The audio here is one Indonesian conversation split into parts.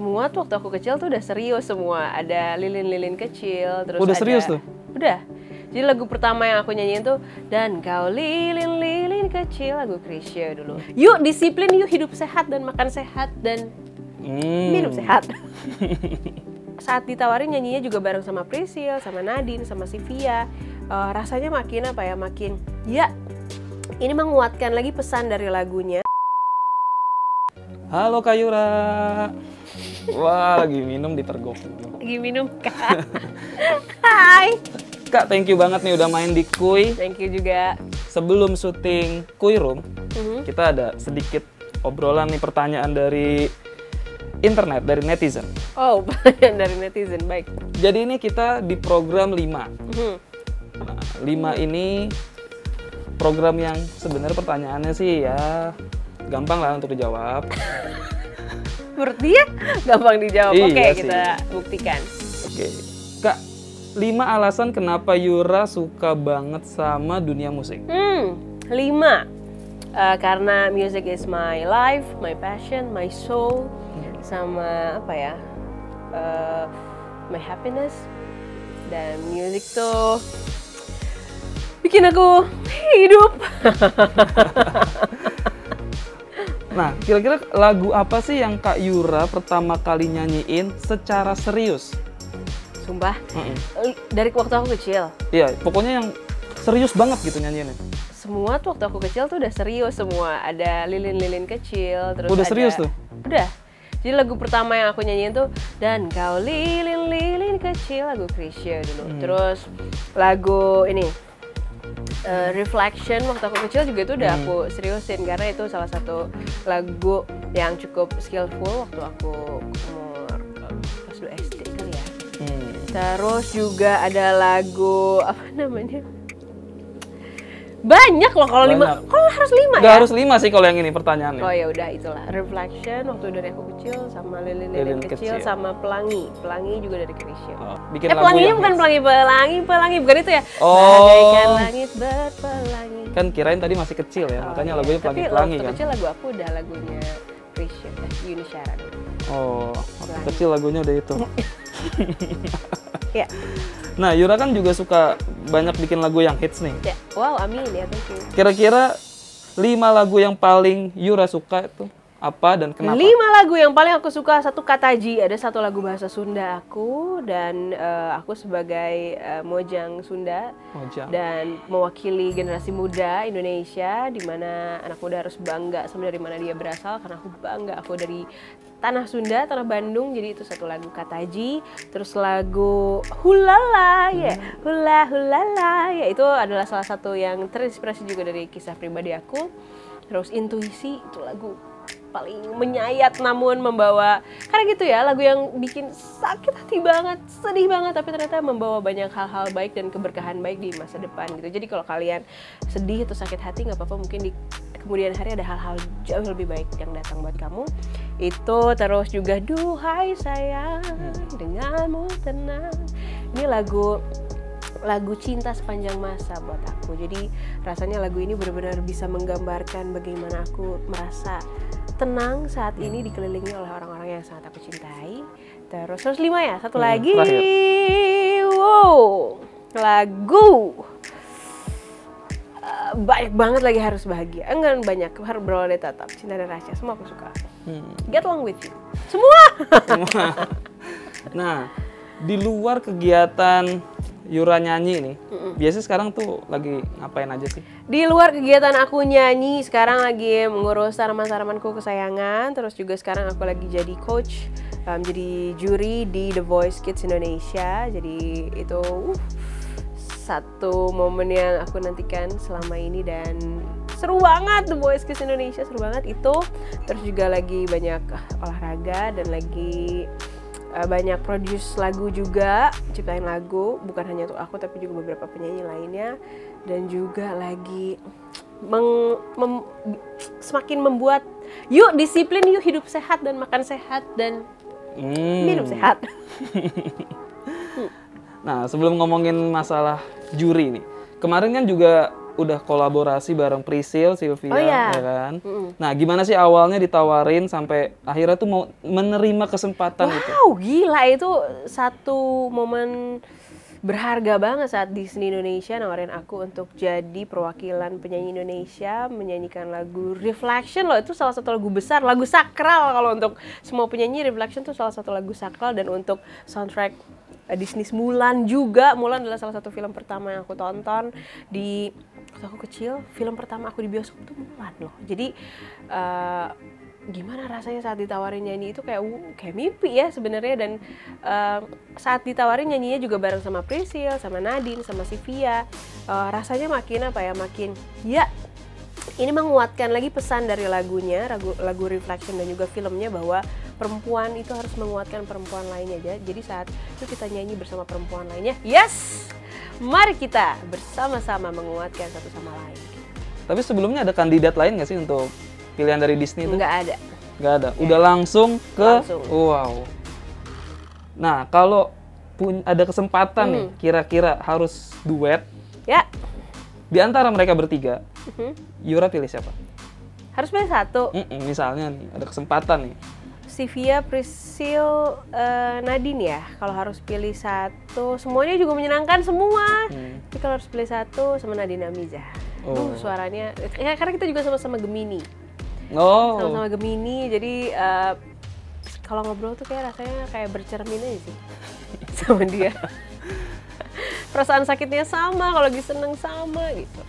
Semua tuh waktu aku kecil tuh udah serius semua. Ada lilin-lilin kecil, terus Udah ada... serius tuh? Udah. Jadi lagu pertama yang aku nyanyiin tuh Dan Kau Lilin-Lilin Kecil, lagu Chrisye dulu. Yuk disiplin, yuk hidup sehat dan makan sehat dan minum sehat. Saat ditawarin nyanyinya juga bareng sama Priscil, sama Nadine, sama Sivia. Rasanya makin apa ya, makin ya ini menguatkan lagi pesan dari lagunya. Halo Kak Yura. Wah, lagi minum di Tergok. Lagi minum, Kak. Hai. Kak, thank you banget nih udah main di Kuy. Thank you juga. Sebelum syuting Kuy Room, kita ada sedikit obrolan nih, pertanyaan dari internet, dari netizen. Oh, pertanyaan dari netizen, baik. Jadi ini kita di program 5. Nah, 5 ini program yang sebenarnya pertanyaannya sih ya gampang lah untuk dijawab. Menurut dia gampang dijawab. Iya Oke, sih. kita buktikan. Oke, Kak, 5 alasan kenapa Yura suka banget sama dunia musik. 5. Karena music is my life, my passion, my soul, sama apa ya, my happiness. Dan music tuh bikin aku hidup. Nah, kira-kira lagu apa sih yang Kak Yura pertama kali nyanyiin secara serius? Sumpah, dari waktu aku kecil. Iya, pokoknya yang serius banget gitu nyanyiinnya. Semua tuh waktu aku kecil tuh udah serius semua. Ada lilin-lilin kecil, terus Udah ada... serius tuh? Udah. Jadi lagu pertama yang aku nyanyiin tuh Dan Kau Lilin-Lilin Kecil, lagu Chrisye dulu. Terus lagu ini Reflection waktu aku kecil juga itu udah aku seriusin karena itu salah satu lagu yang cukup skillful waktu aku umur kelas 2 SD kali ya. Terus juga ada lagu apa namanya? Banyak loh kalau 5. Kalau harus 5 ya? Gak harus 5 sih kalau yang ini pertanyaannya. Oh ya udah itulah. Reflection waktu dari aku kecil, sama lilin-lilin kecil, sama Pelangi. Pelangi juga dari Chrisye. Oh, bikin lagu Pelanginya yang bukan pelangi bukan itu ya? Oh. Bagaikan langit berpelangi. Kan kirain tadi masih kecil ya, makanya lagunya Tapi pelangi-pelangi waktu kan. kecil lagu aku udah lagunya Chrisye, Yuni Syara. Oh, waktu kecil lagunya udah itu. Ya. Nah, Yura kan juga suka banyak bikin lagu yang hits nih. Ya. Wow, amin ya, thank you. Kira-kira 5 lagu yang paling Yura suka itu apa dan kenapa? 5 lagu yang paling aku suka, satu Kataji, ada satu lagu bahasa Sunda aku, dan aku sebagai Mojang Sunda dan mewakili generasi muda Indonesia, di mana anak muda harus bangga sama dari mana dia berasal, karena aku bangga aku dari tanah Sunda, tanah Bandung. Jadi itu satu lagu Kataji. Terus lagu Hulala ya, Hula Hulala ya, itu adalah salah satu yang terinspirasi juga dari kisah pribadi aku. Terus Intuisi, itu lagu paling menyayat namun membawa, karena gitu ya, lagu yang bikin sakit hati banget, sedih banget, tapi ternyata membawa banyak hal-hal baik dan keberkahan baik di masa depan gitu. Jadi kalau kalian sedih atau sakit hati nggak apa-apa, mungkin di kemudian hari ada hal-hal jauh lebih baik yang datang buat kamu. Itu terus juga Duhai Sayang, denganmu tenang. Ini lagu cinta sepanjang masa buat aku. Jadi rasanya lagu ini benar-benar bisa menggambarkan bagaimana aku merasa tenang saat ini dikelilingi oleh orang-orang yang sangat aku cintai. Terus 5 ya, satu lagi. Wow, lagu banyak banget lagi, Harus Bahagia. Enggak banyak, harus Beroleh Tetap, Cinta dan Rasa, semua aku suka. Get Along With You, semua. Nah, di luar kegiatan Yura nyanyi nih, biasanya sekarang tuh lagi ngapain aja sih? Di luar kegiatan aku nyanyi, sekarang lagi mengurus tanaman-tanamanku kesayangan. Terus juga sekarang aku lagi jadi coach, jadi juri di The Voice Kids Indonesia. Jadi itu satu momen yang aku nantikan selama ini, dan seru banget The Voice Kids Indonesia, seru banget itu. Terus juga lagi banyak olahraga dan lagi banyak produce lagu juga, ciptain lagu bukan hanya untuk aku tapi juga beberapa penyanyi lainnya, dan juga lagi semakin membuat yuk disiplin, yuk hidup sehat dan makan sehat dan minum sehat. Nah, sebelum ngomongin masalah juri nih, kemarin kan juga udah kolaborasi bareng Priscil, Sylvia, ya kan? Nah, gimana sih awalnya ditawarin sampai akhirnya tuh mau menerima kesempatan itu? Wow, gila, itu satu momen berharga banget saat Disney Indonesia nawarin aku untuk jadi perwakilan penyanyi Indonesia menyanyikan lagu Reflection loh. Itu salah satu lagu besar, lagu sakral kalau untuk semua penyanyi. Reflection tuh salah satu lagu sakral, dan untuk soundtrack Disney Mulan juga. Mulan adalah salah satu film pertama yang aku tonton di waktu aku kecil. Film pertama aku di bioskop tuh Mulan loh. Jadi gimana rasanya saat ditawarin nyanyi itu kayak mimpi ya sebenarnya. Dan saat ditawarin nyanyinya juga bareng sama Priscil, sama Nadine, sama Sylvia, rasanya makin ya ini menguatkan lagi pesan dari lagunya, lagu Reflection dan juga filmnya, bahwa perempuan itu harus menguatkan perempuan lainnya aja. Jadi saat itu kita nyanyi bersama perempuan lainnya, yes, mari kita bersama-sama menguatkan satu sama lain. Tapi sebelumnya ada kandidat lain nggak sih untuk pilihan dari Disney itu? Nggak ada. Nggak ada. Udah langsung ke wow. Nah, kalau ada kesempatan nih, kira-kira harus duet. Ya. Di antara mereka bertiga, Yura pilih siapa? Harus pilih satu. Misalnya nih, ada kesempatan nih. Sylvia, Priscil, Nadine ya. Kalau harus pilih satu, semuanya juga menyenangkan semua. Tapi kalau harus pilih satu, sama Nadine Amizah. Suaranya, karena kita juga sama-sama Gemini. Sama-sama Gemini, jadi kalau ngobrol tuh kayak rasanya kayak bercermin aja sih sama dia. Perasaan sakitnya sama, kalau lagi seneng sama gitu.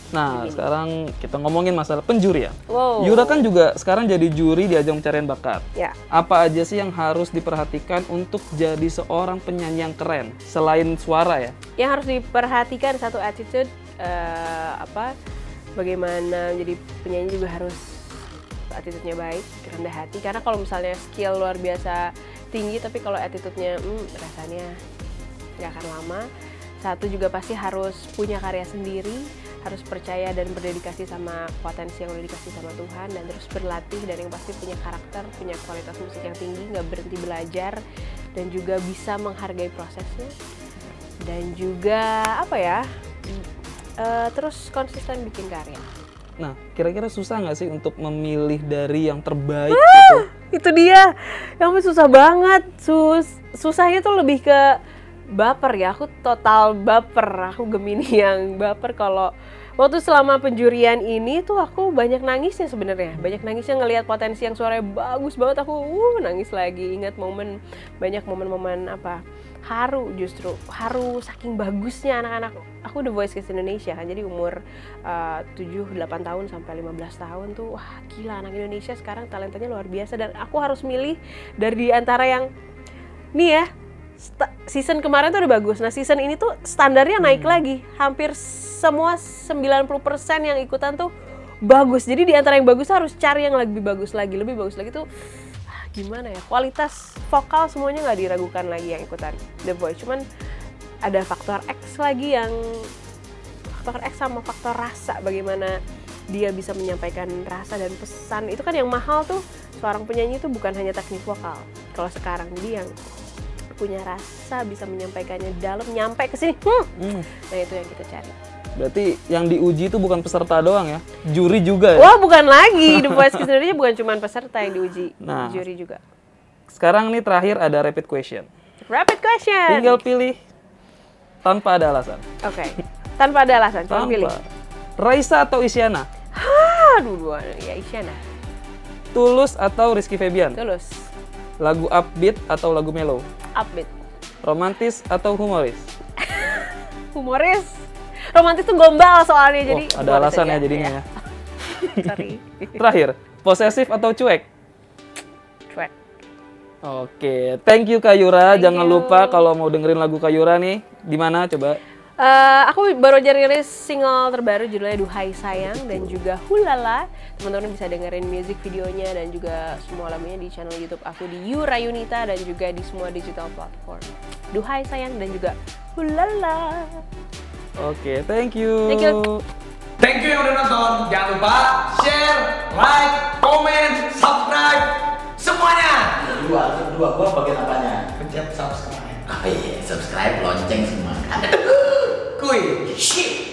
Nah, sekarang kita ngomongin masalah penjurian. Wow. Yura kan juga sekarang jadi juri di ajang pencarian bakat. Ya. Apa aja sih yang harus diperhatikan untuk jadi seorang penyanyi yang keren selain suara ya? Yang harus diperhatikan satu attitude, bagaimana jadi penyanyi juga harus attitude-nya baik, rendah hati. Karena kalau misalnya skill luar biasa tinggi, tapi kalau attitude-nya rasanya nggak akan lama. Satu juga pasti harus punya karya sendiri, harus percaya dan berdedikasi sama potensi yang udah dikasih sama Tuhan, dan terus berlatih, dan yang pasti punya karakter, punya kualitas musik yang tinggi, nggak berhenti belajar, dan juga bisa menghargai prosesnya, dan juga terus konsisten bikin karya. Nah, kira-kira susah nggak sih untuk memilih dari yang terbaik gitu? Itu dia, yang susah banget. Susahnya tuh lebih ke baper ya, aku total baper, aku Gemini yang baper. Kalau waktu selama penjurian ini tuh aku banyak nangisnya sebenarnya, banyak nangisnya ngelihat potensi yang suaranya bagus banget, aku nangis lagi, ingat banyak momen-momen haru, justru haru saking bagusnya anak-anak. Aku The Voice Kids Indonesia kan, jadi umur 7-8 tahun sampai 15 tahun tuh, wah gila, anak Indonesia sekarang talentanya luar biasa, dan aku harus milih dari antara yang nih ya, season kemarin tuh udah bagus. Nah, season ini tuh standarnya naik lagi. Hampir semua 90% yang ikutan tuh bagus. Jadi di antara yang bagus harus cari yang lebih bagus lagi tuh gimana ya? Kualitas vokal semuanya nggak diragukan lagi yang ikutan The Voice. Cuman ada faktor X lagi, yang faktor X sama faktor rasa, bagaimana dia bisa menyampaikan rasa dan pesan. Itu kan yang mahal tuh, seorang penyanyi itu bukan hanya teknik vokal. Kalau sekarang dia yang punya rasa, bisa menyampaikannya dalam, nyampe ke sini. Nah, itu yang kita cari. Berarti yang diuji itu bukan peserta doang ya, juri juga ya? Wah, bukan lagi. The Voice Kids Indonesia bukan cuma peserta yang diuji, juri juga. Sekarang nih terakhir ada rapid question. Rapid question. Tinggal pilih tanpa ada alasan. Oke. Tanpa ada alasan, cuma pilih. Raisa atau Isyana? Dua-duanya ya, Isyana. Tulus atau Rizky Febian? Tulus. Lagu upbeat atau lagu mellow? Upbeat. Romantis atau humoris? Humoris. Romantis tuh gombal soalnya, jadi ada alasan ya jadinya ya. Sorry. Terakhir, posesif atau cuek? Cuek. Oke, thank you Kak Yura. Jangan lupa kalau mau dengerin lagu Kak Yura nih, di mana coba? Aku baru aja rilis single terbaru judulnya Duhai Sayang dan juga Hulala. Teman-teman bisa dengerin music videonya dan juga semua lagunya di channel YouTube aku di Yura Yunita, dan juga di semua digital platform. Duhai Sayang dan juga Hulala. Oke, thank you. Thank you. Thank you yang udah nonton. Jangan lupa share, like, comment, subscribe, semuanya. Kedua, gua bagian apanya? Pencet subscribe. Subscribe, lonceng semua. Kuy, shit.